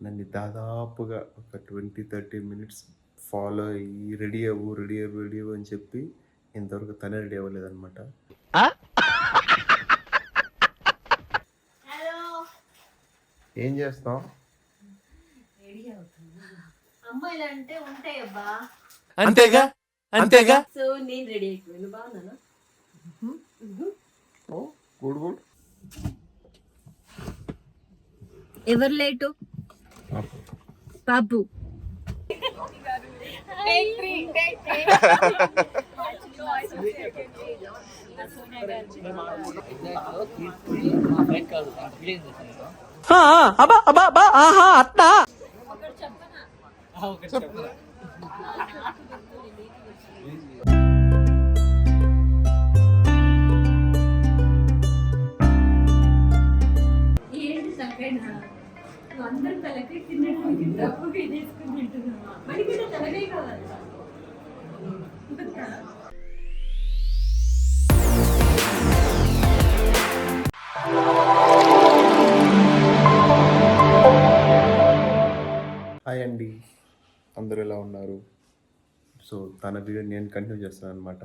నన్ను దాదాపుగా ఒక 20-30 మినిట్స్ ఫాలో అయ్యి రెడీ అవ్వు అని చెప్పి ఇంతవరకు తనే రెడీ అవ్వలేదన్నమాట. ఏం చేస్తాం? అమ్మాయిలు అంటే ఉంటాయి అబ్బా. అంతేగా అంతేగా. సో నేను రెడీ అయిపోయాను. బాగున్నానా? Good good. ఎవరు లేటు? బాబు. అట్లా ఏంటి తగ్గైనా అందరు తలకాయ తిన్నట్టు డబ్బుగా చేసుకుని తింటున్నా. మరి కూడా తలకాయ కావాలి. హాయ్ అండి, అందరూ ఎలా ఉన్నారు? సో తన వీడియో నేను కంటిన్యూ చేస్తాను అనమాట.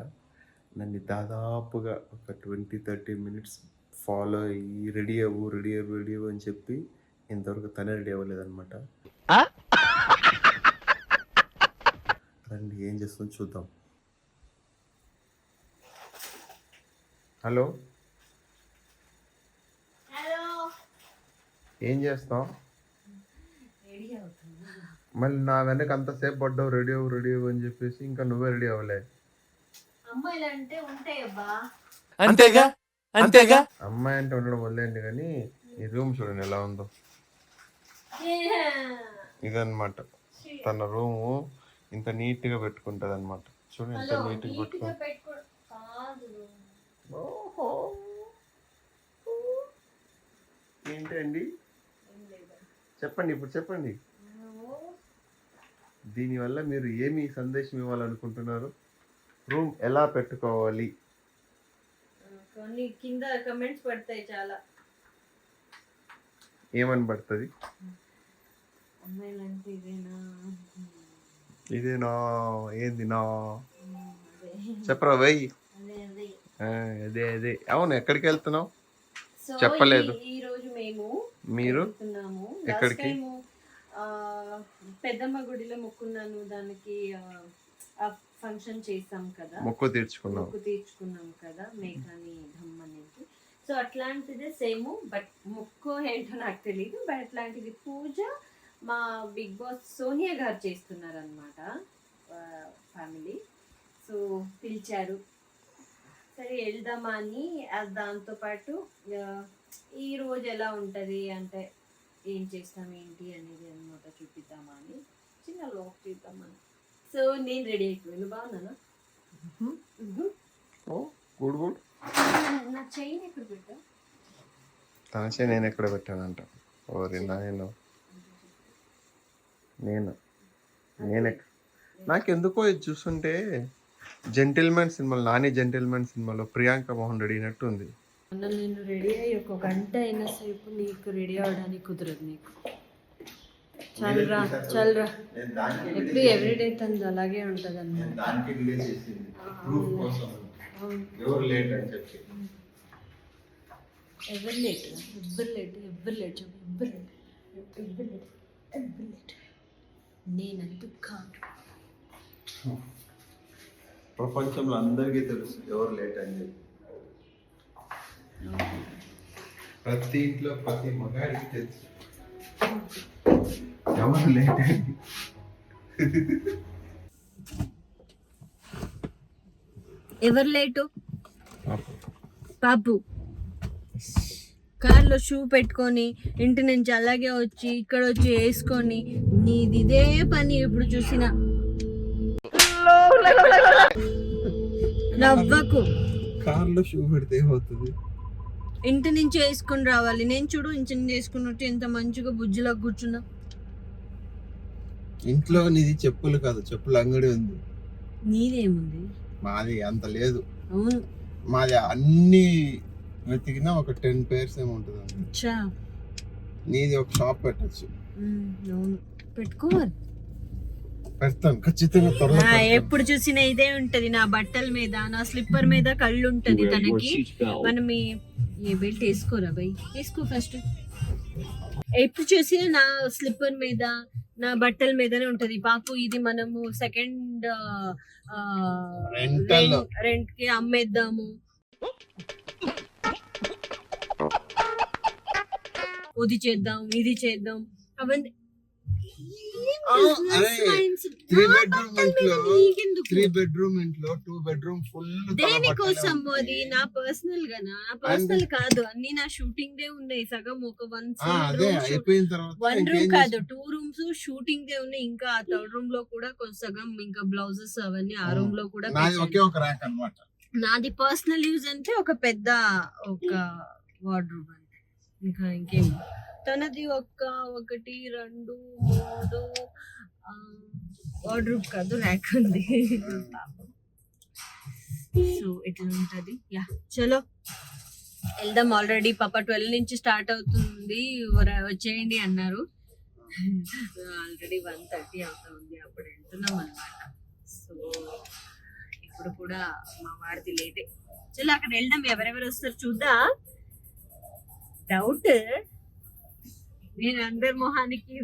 నన్ను దాదాపుగా ఒక 20-30 మినిట్స్ ఫాలో అయ్యి రెడీ అవ్వు అని చెప్పి ఇంతవరకు తనే రెడీ అవ్వలేదన్నమాట. రండి ఏం చేస్తుందో చూద్దాం. హలో, ఏం చేస్తాం? మళ్ళీ నా వెనక అంతసేపు పడ్డావు రెడీ అవ్వు అని చెప్పేసి, ఇంకా నువ్వే రెడీ అవ్వలే. అమ్మాయిలు అంటే ఉంటాయి అబ్బా. అంతేగా అంతేగా. అమ్మాయి అంటే ఉండడం వదిలేండి, కానీ ఈ రూమ్ చూడండి ఎలా ఉందో. ఇదన్నమాట తన రూము. ఇంత నీట్ గా పెట్టుకుంటది అనమాట. చూడండి ఎంత నీట్ గా పెట్టుకో. ఏంటండి చెప్పండి, ఇప్పుడు చెప్పండి. దీనివల్ల మీరు ఏమి సందేశం ఇవ్వాలనుకుంటున్నారు? రూమ్ ఎలా పెట్టుకోవాలి? కొన్ని కింద కమెంట్స్ పడతాయి చాలా. ఏమని పడుతుంది? అమ్మాయిలంటే ఇదేనా ఏంది నా చెప్పరా వెయ్యి. అదే అవును. ఎక్కడికి వెళ్తున్నావు? చెప్పలేదు. ఈ రోజు మీరు ఎక్కడికి? పెద్దమ్మ గుడిలో మొక్కున్నాను. దానికి ఫంక్షన్ చేసాం కదా, మొక్కు తీర్చుకున్నాం కదా, మేఘాని ధమ్ అనేది. సో అట్లాంటిదే సేమ్, బట్ మొక్కు ఏంటో నాకు తెలియదు. బట్ అట్లాంటిది పూజ మా బిగ్ బాస్ సోనియా గారు చేస్తున్నారు అనమాట, ఫ్యామిలీ. సో పిలిచారు, సరే వెళ్దామా అని. దాంతోపాటు ఈ రోజు ఎలా ఉంటుంది అంటే ఏం చేస్తాం ఏంటి అనేది అనమాట చూపిద్దామా అని, చిన్న లాక్ చేద్దామని. సో నేను రెడీ అయిపోయాను. బాగున్నానా? Good good. నా చైన్ ఎక్కడ పెట్టా? తన చైన్ నేను ఎక్కడ పెట్టానంట. ఓరి నాయన, నేను నాకెందుకో ఇది చూస్తుంటే జెంటిల్మెన్ సినిమాలో, నాని జెంటిల్మెన్ సినిమాలో ప్రియాంక మోహన్ రెడీ అయినట్టు ఉంది. నేను రెడీ అయ్యి ఒక గంట అయినా సేపు నీకు రెడీ అవడానికి కుదరదు. నీకు చల్రా ఎప్పుడు ఎవ్రీడే తనది అలాగే ఉంటుంది అన్నమాట. ఎవరు లేట్ నేనంటూ కాదు. ప్రపంచంలో అందరికీ తెలుసు ఎవరు లేట్ అని చెప్పి. ప్రతి ఇంట్లో ప్రతి మగాడికి తెలుసు ఎవరు లేట్ అని. ఎవరు లేటు? బాబు కార్లో షూ పెట్టుకొని ఇంటి నుంచి అలాగే వచ్చి ఇక్కడ వచ్చి వేసుకొని నీది ఇదే పని ఎప్పుడు చూసినా. నవ్వకు. కార్లో షూ పెడితే ఏమవుతుంది? ఇంటి నుంచి వేసుకొని రావాలి. నేను చూడు ఇంటి నుంచి వేసుకున్నట్టు ఎంత మంచిగా బుజ్జిలా కూర్చున్నా. ఇంట్లో నీది చెప్పులు కాదు, చెప్పుల అంగడి ఉంది. నీదేముంది? మాది అంత లేదు. అవును, మాది అన్ని వెతికినా ఒక 10 pairs ఏమో ఉంటుంది. అచ్చా, నీది ఒక షాప్ పెట్టచ్చు. అవును పెట్టుకోవాలి. పెడతాను ఖచ్చితంగా త్వరలో. ఎప్పుడు చూసినా ఇదే ఉంటది, నా బట్టల మీద, నా స్లిప్పర్ మీద కళ్ళు ఉంటది తనకి. మనం ఏ బెల్ట్ వేసుకోరా బై, వేసుకో ఫస్ట్. ఎప్పుడు చూసినా నా స్లిప్పర్ మీద, నా బట్టల మీదనే ఉంటది. పాపు ఇది మనము సెకండ్ రెంట్ కి అమ్మేద్దాము, అది చేద్దాం, ఇది చేద్దాం, అవన్నీ 3 bedroom ఇంట్లో 2 bedroom ఫుల్. దేనికోసం అది? నా పర్సనల్ గా, నా పర్సనల్ కాదు, అన్ని నా షూటింగ్ దే ఉన్నాయి. సగం ఒక వన్ రూమ్ కాదు, 2 rooms షూటింగ్ దే ఉన్నాయి. ఇంకా ఆ 3rd room లో కూడా కొంచెం సగం ఇంకా బ్లౌజెస్ అవన్నీ ఆ రూమ్ లో కూడా. నాది పర్సనల్ యూజ్ అంటే ఒక పెద్ద ఒక వార్డ్రోబ్ అంటే, ఇంకా ఇంకేం. తనది 1 2 3 వార్డ్రోబ్ కాదు, ర్యాక్ ఉంది. సో ఇట్లా ఉంటది. యా చలో వెళ్దాం. ఆల్రెడీ పాప 12 నుంచి స్టార్ట్ అవుతుంది, వచ్చేయండి అన్నారు. ఆల్రెడీ 1:30 అవుతుంది, అప్పుడు వెళ్తున్నాం అన్నమాట. సో ఇప్పుడు కూడా మా వాడిది లేటే. చలో అక్కడ వెళ్దాం, ఎవరెవరు వస్తారు చూద్దా. డౌట్ నేను అందరి మొహానికి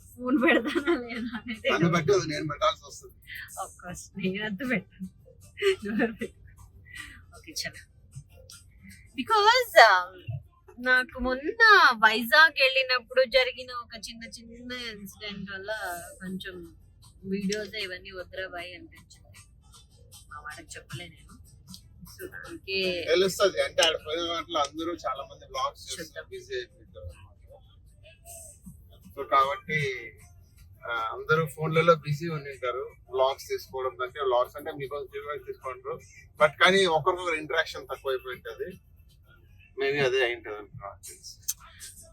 ఫోన్ పెడతానా లేదా అనేది. నేనంతా పెట్టాను. ఓకే చలో. బికాజ్ నాకు మొన్న వైజాగ్ వెళ్ళినప్పుడు జరిగిన ఒక చిన్న ఇన్సిడెంట్ వల్ల కొంచెం వీడియోస్ ఇవన్నీ వద్దురాబాయి అనిపించింది. మా వాడికి చెప్పలే నేను. సో దానికి తెలుస్తుంది అంటే అందరూ చాలా మంది బ్లాగ్స్ చేస్తారు, బిజీ అయిపోతారు. సో కాబట్టి అందరూ ఫోన్లలో బిజీ ఉంటారు. బ్లాగ్స్ తీసుకోవడం కంటే, బ్లాగ్స్ అంటే మీకోసం తీసుకుంటారు, బట్ కానీ ఒకరికొకరు ఇంటరాక్షన్ తక్కువ అయిపోయింటది. మేబీ అదే అయింటది.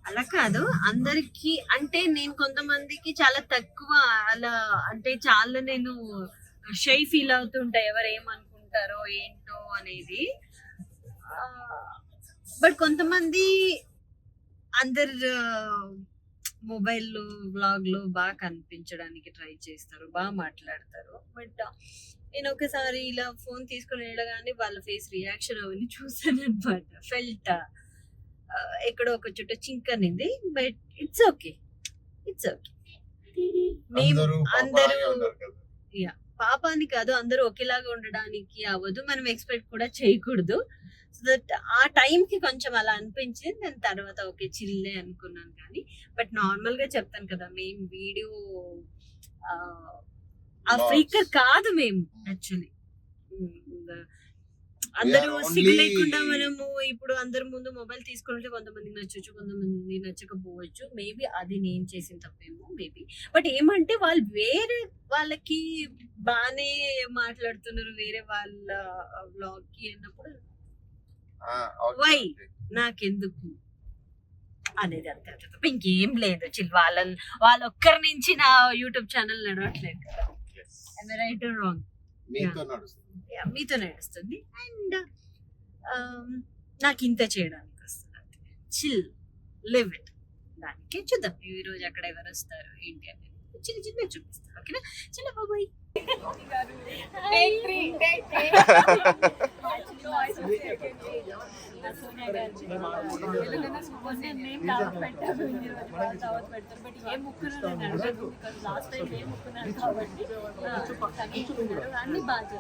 అలా కాదు అందరికి, అంటే నేను కొంతమందికి చాలా తక్కువ అలా, అంటే చాలా నేను షై ఫీల్ అవుతుంటా, ఎవరు ఏమనుకుంటారో ఏంటో అనేది. బట్ కొంతమంది అందరు మొబైల్లో బ్లాగ్లో బాగా కనిపించడానికి ట్రై చేస్తారు, బాగా మాట్లాడతారు. బట్ నేను ఒకసారి ఇలా ఫోన్ తీసుకొని వెళ్ళగానే వాళ్ళ ఫేస్ రియాక్షన్ అవన్నీ చూసాను అనమాట. ఫెల్ట్ ఎక్కడో ఒక చోట చింకనింది. But it's okay, it's okay. మేము అందరూ పాపాని కాదు, అందరూ ఒకేలాగా ఉండడానికి అవ్వదు, మనం ఎక్స్పెక్ట్ కూడా చేయకూడదు. సో దట్ ఆ టైంకి కొంచెం అలా అనిపించింది. నేను తర్వాత ఓకే చిల్లే అనుకున్నాను. కానీ బట్ నార్మల్ గా చెప్తాను కదా, మేము వీడియో ఆ ఫ్రీకర్ కాదు మేము యాక్చువల్లీ. అందరూ సిగ్గు లేకుండా మనము ఇప్పుడు అందరి ముందు మొబైల్ తీసుకుంటే కొంతమంది నచ్చచ్చు, కొంతమంది నచ్చకపోవచ్చు. మేబీ అది నేను చేసిన తప్పేమో మేబీ. బట్ ఏమంటే వాళ్ళు వేరే వాళ్ళకి బాగానే మాట్లాడుతున్నారు, వేరే వాళ్ళ వ్లాగ్ కి అన్నప్పుడు వై నాకెందుకు అనేది అంతే. తప్ప ఇంకేం లేదు. వాళ్ళ ఒక్కరి నుంచి నా యూట్యూబ్ ఛానల్ నడవట్లేదు కదా. Right are wrong? మీతో నడుస్తుంది. అండ్ నాకు ఇంత చేయడానికి వస్తుంది. Chill live it. దానికి చూద్దాం ఈ రోజు అక్కడ ఎవరు వస్తారు ఏంటి అనేది చిన్న చిన్న చూపిస్తాను. ఓకేనా? చిన్న బాబాయ్. అన్ని బాగా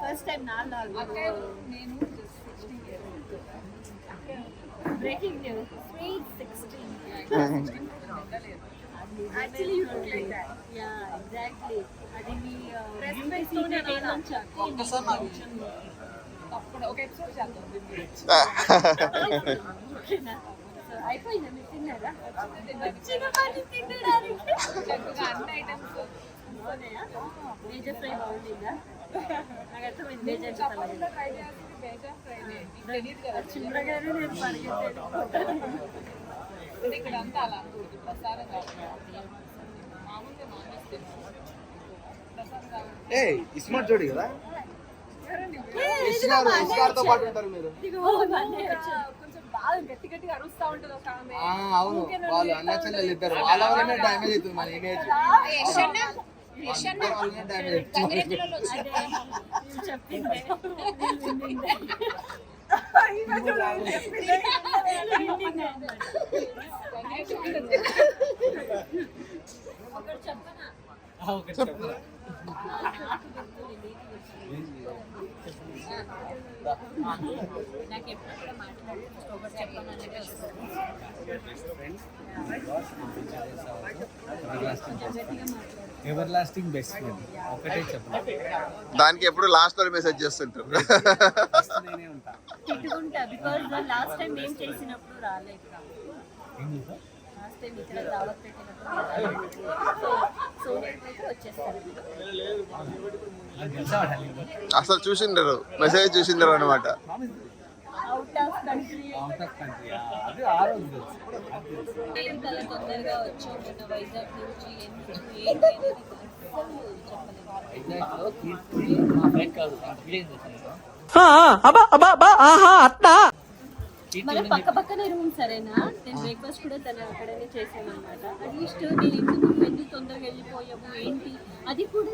ఫస్ట్ టైం నా నేను breaking news sweet 16 actually you look like that. Yeah, exactly. అది మీ ప్రెస్ తోనే లాంచ్ ఒక్కసారి నా విషయం తప్పకుండా ఒక ఎపిసోడ్ చేద్దాం. ఓకేనా? సో అయిపోయింది. మీరు తిన్నారా? వచ్చిన పని తినడానికి చక్కగా అన్ని ఐటమ్స్ ఉన్నాయా? మేజర్ ఫ్రై బాగుంటుందా? నాకు అర్థమైంది బేజార్ చిన్నగానే నేను పరిగెత్తాను ఇక్కడ అంతా అలా అనుకోండి ప్రసారం ఇస్మార్ట్ జోడి కదా ఇస్మార్ట్తో పాటు ఉంటారు మీరు. కొంచెం బాగా గట్టి గట్టిగా అరుస్తా ఉంటుంది ఒక ఆమె. అవును వాళ్ళు అన్న చెల్లెలు ఇద్దరు వాళ్ళ వల్లనే డ్యామేజ్ అవుతుంది మన ఇమేజ్. నాకు ఎప్పుడు కూడా మాట్లాడి ఒకటి చెప్పాను అనేది వస్తుంది. ఎవర్ లాస్టింగ్ బెస్ట్ ఫ్రెండ్ ఒకటే చెప్పండి. దానికి ఎప్పుడు లాస్ట్ లో మెసేజ్ చేస్తుంటారు. నేనే ఉంటా. తిట్టుకుంటా బికాజ్ లాస్ట్ టైం ఏం చేసినప్పుడు రాలేదు. లాస్ట్ టైం ఇక్కడ దావత్ పెట్టినప్పుడు సోనియా వచ్చేస్తారు. అసలు చూసిండరు మెసేజ్ చూసిండరు అనమాట. అవుట్ ఆఫ్ కంట్రీ అది ఆ రోజు తెలుసు. నేను చాలా తొందరగా వచ్చాం మొన్న వైజాగ్ నుంచి ఎందుకు ఏంటి అనేది మన పక్క పక్కనే రూమ్ సరేనా. నేను బ్రేక్ఫాస్ట్ కూడా తన అక్కడనే చేసామన్నమాట. అట్లీస్ట్ నేను ఎందుకు తొందరగా వెళ్ళిపోయాము ఏంటి అది కూడా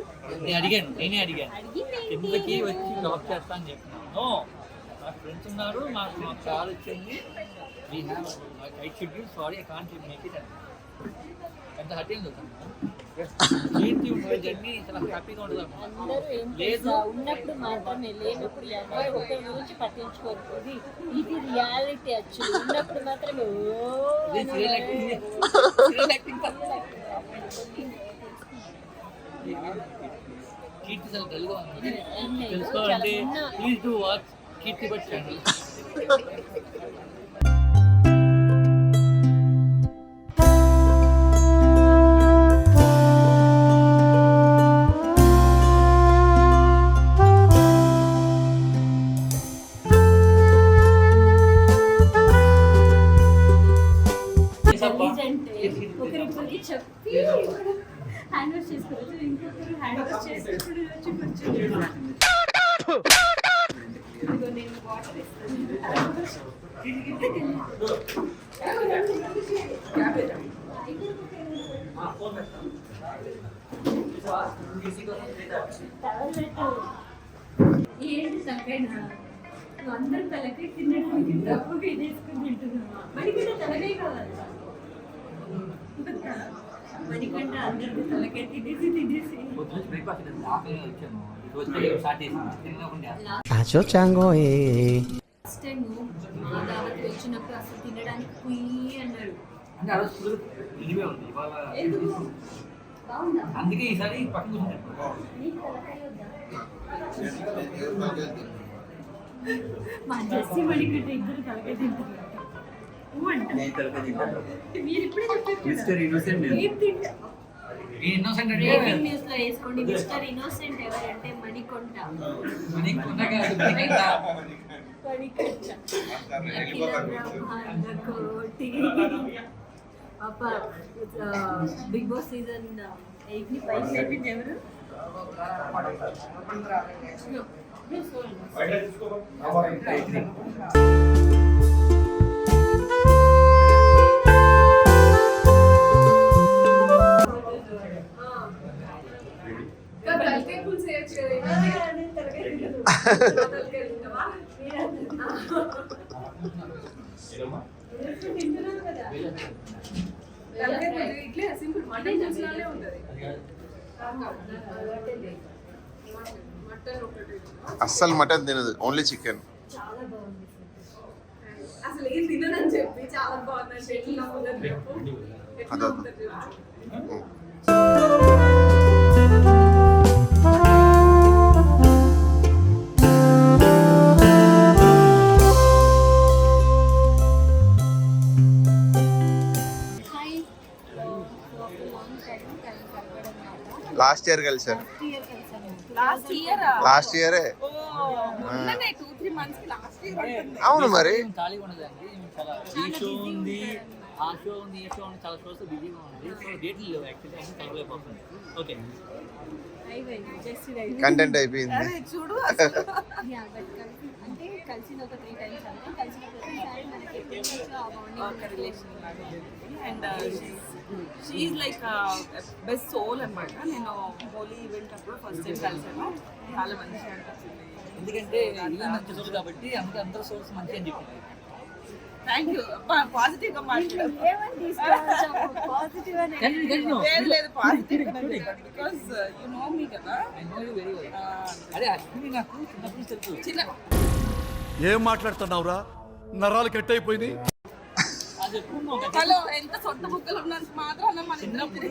నేనే అడిగాను కిందకి వచ్చి జాబ్ చేస్తా అని చెప్పినాను. మా ఫ్రెండ్స్ ఉన్నారు, మాకు కాల్ వచ్చింది. I should give sorry, I can't make it అని. ఎంత హ్యాపీ ఉంది కీర్తి ఉంటుంది జర్నీ, చాలా హ్యాపీగా ఉంటుంది. అందరూ ఏం తెలుసా ఉన్నప్పుడు మాత్రమే, లేనప్పుడు ఎవరు ఒకరి గురించి పట్టించుకోరు. ఇది రియాలిటీ. యాక్చువల్లీ ఉన్నప్పుడు మాత్రమే కీర్తి చాలా డల్గా ఉంది. తెలుసుకోవాలంటే please do watch Keerthi Bhat channel. ఒకరికొకరికి చెప్పి హ్యాండ్ వాష్ చేసుకోవచ్చు, ఇంకొకరు హ్యాండ్ వాష్ చేసుకుని వచ్చి కూర్చొని నేను వాటర్ ఏంటి తగ్గైనా అందరూ తలకాయ తినడానికి డబ్బుగా చేసుకుని తింటున్నావా? మణికంట తలకాయ కావాలి. మణికంట అందరికీ తలకాయ తినేసి బ్రేక్ఫాస్ట్ వచ్చాను, స్టార్ట్ చేసి లాస్ట్ టైం దావత్ వచ్చినప్పుడు అసలు తినడానికి కుయ్యి అన్నారు. అంటే ఆ రోజు ఇనివే ఉంది ఇవాళ. ఎందుకు బాగుందా? అందుకే ఈసారి పక్కన కూర్చున్నాను. నీకు తలకాయ వద్దా? మా జెస్సీ మణికంట ఇద్దరు తలకాయ తింటున్నారు. మీరు ఇప్పుడే చెప్పారు ఏం తింటా ఇన్నోసెంట్ అంటే బ్రేకింగ్ న్యూస్ లో వేసుకోండి. మిస్టర్ ఇన్నోసెంట్ ఎవరంటే మణికొంట. అఖిల బ్రహ్మాండ కోటి. పాప బిగ్ బాస్ సీజన్ 8 ని పైకి చెప్పింది ఎవరు? ఇట్లే సింపుల్ మటన్ చూసినానే ఉంటుంది. అస్సలు మటన్ తినదు, ఓన్లీ చికెన్. చాలా బాగుంది. అసలు ఏం తినదని చెప్పి చాలా బాగుందంటే ఎట్లా ఉందని చెప్పు. ఎట్లా ఉందని చెప్పు. లాస్ట్ ఇయర్ కలిసారు. లాస్ట్ ఇయర్ కలిసాను. లాస్ట్ ఇయరే మొన్ననే 2-3 months కి లాస్ట్ ఇయర్ ఉంటుంది. అవును మరి ఖాళీగా ఉండదండి ఈమె చాలా ఈ షో ఉంది ఆ షో ఉంది ఈ షో ఉంది చాలా షోస్ బిజీగా ఉంది సో డేట్లు లేవు యాక్చువల్లీ అన్ని కలవలేకపోతుంది ఓకే కంటెంట్ అయిపోయింది అరే చూడు అంటే కలిసిన ఒక 3 times అంటే కలిసిన ప్రతిసారి మనకి ఎప్పుడు నుంచో ఆ bonding ఒక relation and she like best soul అన్నమాట. నేను హోలీ ఈవెంట్ అప్పుడు ఫస్ట్ టైం కలిసాను, చాలా మంచిగా అనిపించింది. ఎందుకంటే ఇది మంచి సోర్స్ కాబట్టి అందరూ సోర్స్ మంచి అని చెప్పింది థ్యాంక్ యూ, పాజిటివ్ గా మాట్లాడారు. పాజిటివ్ అని లేదు పాజిటివ్ బికాస్ యు నో మీ కదా. I know you very well అదే అశ్విని నాకు చిన్నప్పుడు తెలుసు చిన్న ఏం మాట్లాడుతున్నావురా నరాలు కట్ అయిపోయింది అది ఎప్పుడు హలో ఎంత సొంత బుక్కలు ఉన్నంత మాత్రం మన చిన్నప్పుడు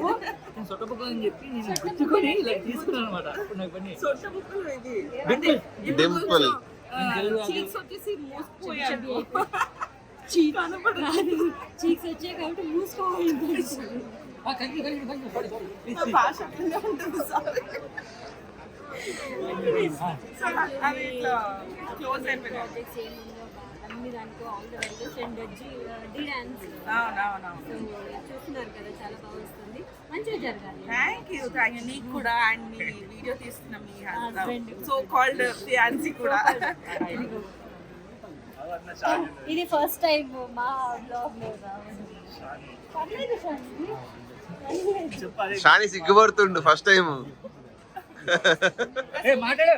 నేను సొట్టబుక్కలు అని చెప్పి నేను గుచ్చుకొని ఇలా తీసుకున్నాను అనమాట అప్పుడు నాకు పని సొంత బుక్కలు ఇది డింపుల్ చీక్స్ వచ్చేసి మూసిపోయాడు. చీక్స్ వచ్చాయి కాబట్టి మూసుకోవాలి. భాష అట్లనే ఉంటుంది. అది ఇట్లా క్లోజ్ అయిపోయింది. అన్ని దానికో all the very best and the dance అవునవును. చూస్తున్నారు కదా, చాలా బాగా వస్తుంది, మంచిగా జరగాలి. థ్యాంక్ యూ నీకు కూడా అండ్ మీ వీడియో తీస్తున్న మీ హస్బెండ్ సో కాల్డ్ ఫియాన్సీ కూడా. ఇది ఫస్ట్ టైం మా బ్లాగ్ లో రావడం. పర్లేదు షాని. షాని సిగ్గుపడుతుండు ఫస్ట్ టైం మాట్లాడు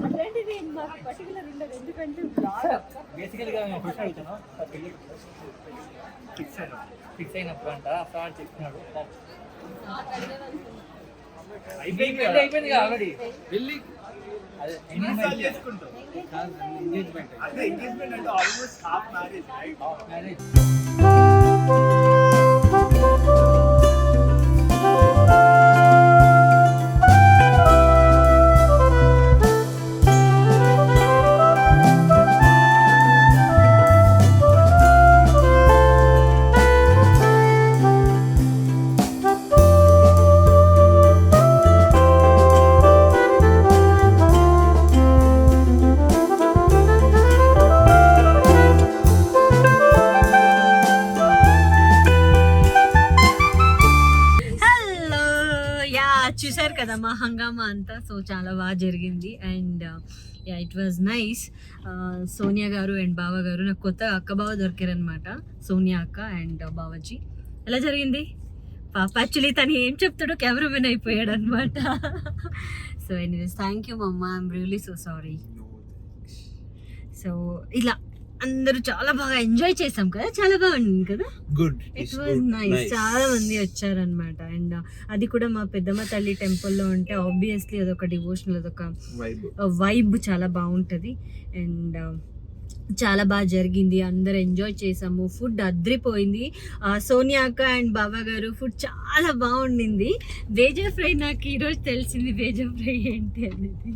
అట్లాంటిది మాకు పర్టికులర్ ఉండదు, ఎందుకంటే బ్లాగ్ బేసికల్గా నేను క్వశ్చన్ అడుగుతాను ఫిక్స్ అయినప్పుడు అంట సార్ చెప్తున్నాడు అయిపోయింది ఆల్రెడీ వెళ్ళి అదే ఎంగేజ్మెంట్ అంటే ఆల్మోస్ట్ హాఫ్ మ్యారేజ్ చూసారు కదా మా హంగామా అంతా. సో చాలా బాగా జరిగింది and it was nice. Sonia గారు అండ్ బావ గారు నాకు కొత్త అక్క బావ దొరికారనమాట, సోనియా అక్క అండ్ బావాజీ. ఎలా జరిగింది పాప? యాక్చువల్లీ తను ఏం చెప్తాడో కెమెరామెన్ అయిపోయాడు అనమాట. సో ఎనీవేస్ థ్యాంక్ యూ మమ్మ, I'm really so sorry. So ఇలా అందరూ చాలా బాగా ఎంజాయ్ చేసాం కదా, చాలా బాగుంది కదా. Good, it was nice. చాలా మంది వచ్చారనమాట అండ్ అది కూడా మా పెద్దమ్మ తల్లి టెంపుల్లో ఉంటే ఆబ్వియస్లీ అదొక డివోషనల్, అదొక వైబ్ చాలా బాగుంటుంది అండ్ చాలా బాగా జరిగింది. అందరు ఎంజాయ్ చేసాము, ఫుడ్ అద్రిపోయింది. సోనియా అక్క అండ్ బాబా గారు ఫుడ్ చాలా బాగుండింది. బేజా ఫ్రై నాకు ఈరోజు తెలిసింది, బేజా ఫ్రై ఏంటి అనేది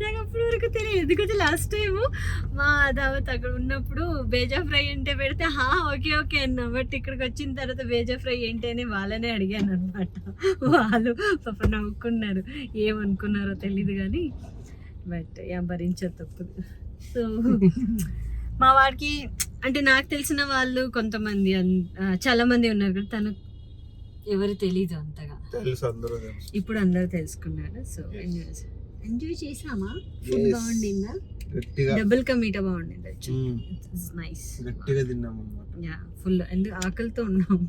నాకు అప్పటి వరకు తెలియదు. ఎందుకంటే లాస్ట్ టైము మా దావత్ అక్కడ ఉన్నప్పుడు బేజా ఫ్రై అంటే పెడితే ఓకే ఓకే అన్నా, బట్ ఇక్కడికి వచ్చిన తర్వాత బేజా ఫ్రై ఏంటి అని వాళ్ళనే అడిగాను అనమాట. వాళ్ళు పాప నవ్వుకున్నారు, ఏమనుకున్నారో తెలీదు కానీ బట్ భరించదు తప్పదు. సో మా వాడికి అంటే నాకు తెలిసిన వాళ్ళు కొంతమంది చాలా మంది ఉన్నారు కదా, తను ఎవరు తెలీదు అంతగా, ఇప్పుడు అందరూ తెలుసుకున్నారు. సో ఎంజాయ్ చేసామా? ఫుడ్ బాగుండిందా? డబుల్ కా మీటా బాగుండింది, నైస్, గట్టిగా తిన్నాము యా ఫుల్. ఎందుకు ఆకలితో ఉన్నాము,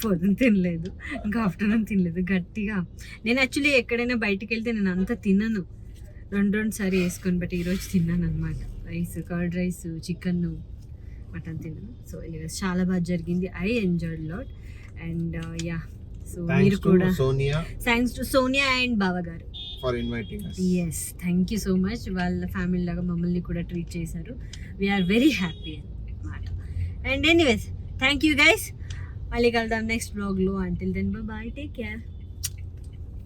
పొద్దున తినలేదు ఇంకా ఆఫ్టర్నూన్ తినలేదు గట్టిగా. నేను యాక్చువల్లీ ఎక్కడైనా బయటికి వెళ్తే నేను అంత తినను, రెండు సారి వేసుకొని, బట్ ఈరోజు తిన్నాను అనమాట. Rice, curd rice, chicken, mutton తిన్నాను. సో చాలా బాగా జరిగింది, I enjoyed lot and yeah. So మీరు కూడా థ్యాంక్స్ టు సోనియా అండ్ బావ గారు for inviting us. yes thank you so much. వాళ్ళ ఫ్యామిలీ లాగా మమ్మల్ని కూడా ట్రీట్ చేశారు. వీఆర్ వెరీ హ్యాపీ అన్నమాట. And anyways thank you guys, మళ్ళీ కలుద్దాం next blog. Until then bye, take care.